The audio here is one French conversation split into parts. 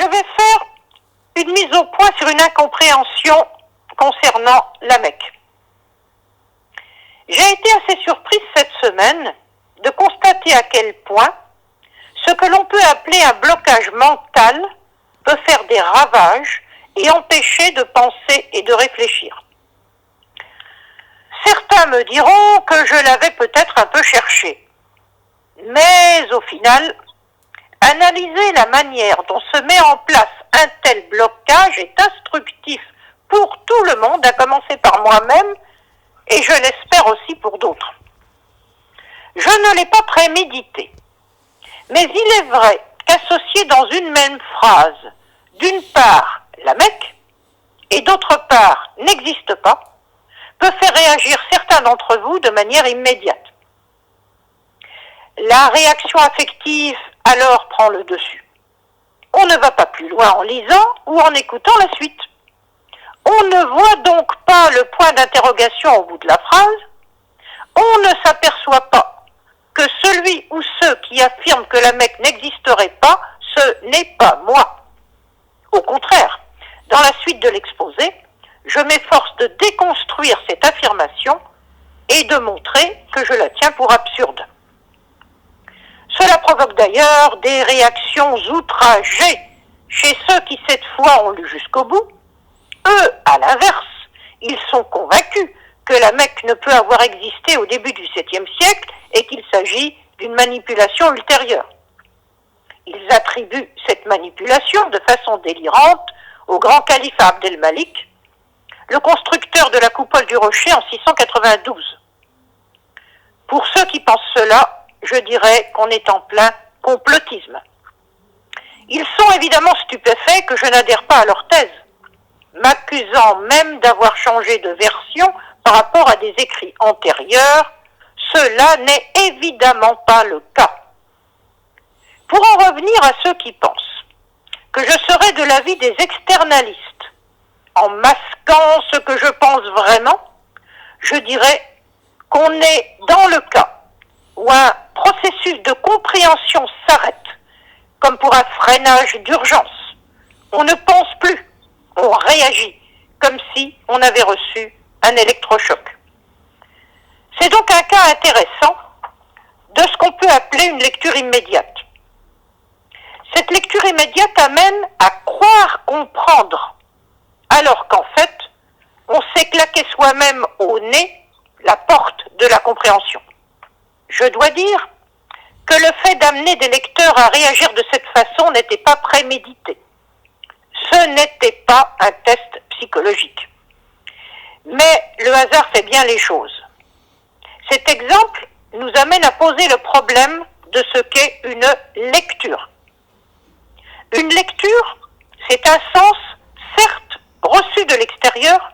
je vais faire une mise au point sur une incompréhension concernant la Mecque. J'ai été assez surprise cette semaine de constater à quel point ce que l'on peut appeler un blocage mental peut faire des ravages et empêcher de penser et de réfléchir. Certains me diront que je l'avais peut-être un peu cherché, mais au final, analyser la manière dont se met en place un tel blocage est instructif pour tout le monde, à commencer par moi-même, et je l'espère aussi pour d'autres. Je ne l'ai pas prémédité, mais il est vrai qu'associer dans une même phrase, d'une part la Mecque, et d'autre part n'existe pas, peut faire réagir certains d'entre vous de manière immédiate. La réaction affective alors prend le dessus. On ne va pas plus loin en lisant ou en écoutant la suite. On ne voit donc pas le point d'interrogation au bout de la phrase. On ne s'aperçoit pas que celui ou ceux qui affirment que la Mecque n'existerait pas, ce n'est pas moi. Au contraire, dans la suite de l'exposé, je m'efforce de déconstruire cette affirmation et de montrer que je la tiens pour absurde. Cela provoque d'ailleurs des réactions outragées chez ceux qui cette fois ont lu jusqu'au bout. Eux, à l'inverse, ils sont convaincus que la Mecque ne peut avoir existé au début du 7e siècle et qu'il s'agit d'une manipulation ultérieure. Ils attribuent cette manipulation de façon délirante au grand calife Abd el-Malik, le constructeur de la coupole du rocher en 692. Pour ceux qui pensent cela, je dirais qu'on est en plein complotisme. Ils sont évidemment stupéfaits que je n'adhère pas à leur thèse, m'accusant même d'avoir changé de version par rapport à des écrits antérieurs. Cela n'est évidemment pas le cas. Pour en revenir à ceux qui pensent que je serais de l'avis des externalistes, en masquant ce que je pense vraiment, je dirais qu'on est dans le cas où un processus de compréhension s'arrête, comme pour un freinage d'urgence. On ne pense plus, on réagit, comme si on avait reçu un électrochoc. C'est donc un cas intéressant de ce qu'on peut appeler une lecture immédiate. Cette lecture immédiate amène à croire comprendre, alors qu'en fait, on s'est claqué soi-même au nez la porte de la compréhension. Je dois dire que le fait d'amener des lecteurs à réagir de cette façon n'était pas prémédité. Ce n'était pas un test psychologique. Mais le hasard fait bien les choses. Cet exemple nous amène à poser le problème de ce qu'est une lecture. Une lecture, c'est un sens, certes, reçu de l'extérieur,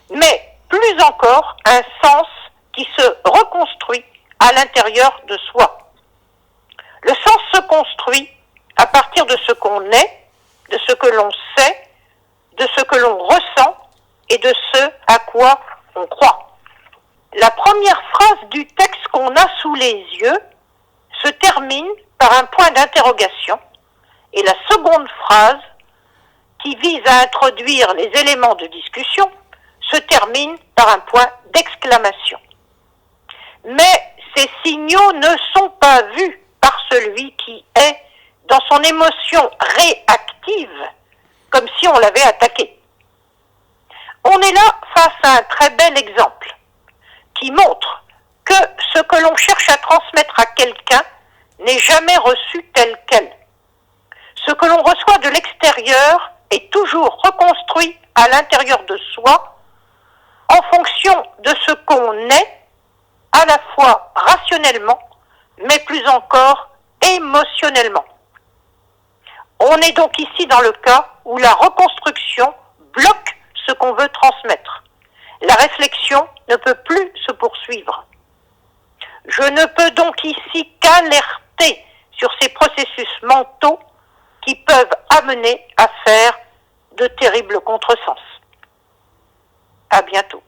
mais plus encore un sens qui se reconstruit à l'intérieur de soi. Le sens se construit à partir de ce qu'on est, de ce que l'on sait, de ce que l'on ressent et de ce à quoi on croit. La première phrase du texte qu'on a sous les yeux se termine par un point d'interrogation et la seconde phrase, qui vise à introduire les éléments de discussion, se termine par un point d'exclamation. Mais ces signaux ne sont pas vus par celui qui est dans son émotion réactive, comme si on l'avait attaqué. On est là face à un très bel exemple qui montre que ce que l'on cherche à transmettre à quelqu'un n'est jamais reçu tel quel. Ce que l'on reçoit de l'extérieur est toujours reconstruit à l'intérieur de soi en fonction de ce qu'on est, à la fois rationnellement, mais plus encore émotionnellement. On est donc ici dans le cas où la reconstruction bloque ce qu'on veut transmettre. La réflexion ne peut plus se poursuivre. Je ne peux donc ici qu'alerter sur ces processus mentaux qui peuvent amener à faire de terribles contresens. À bientôt.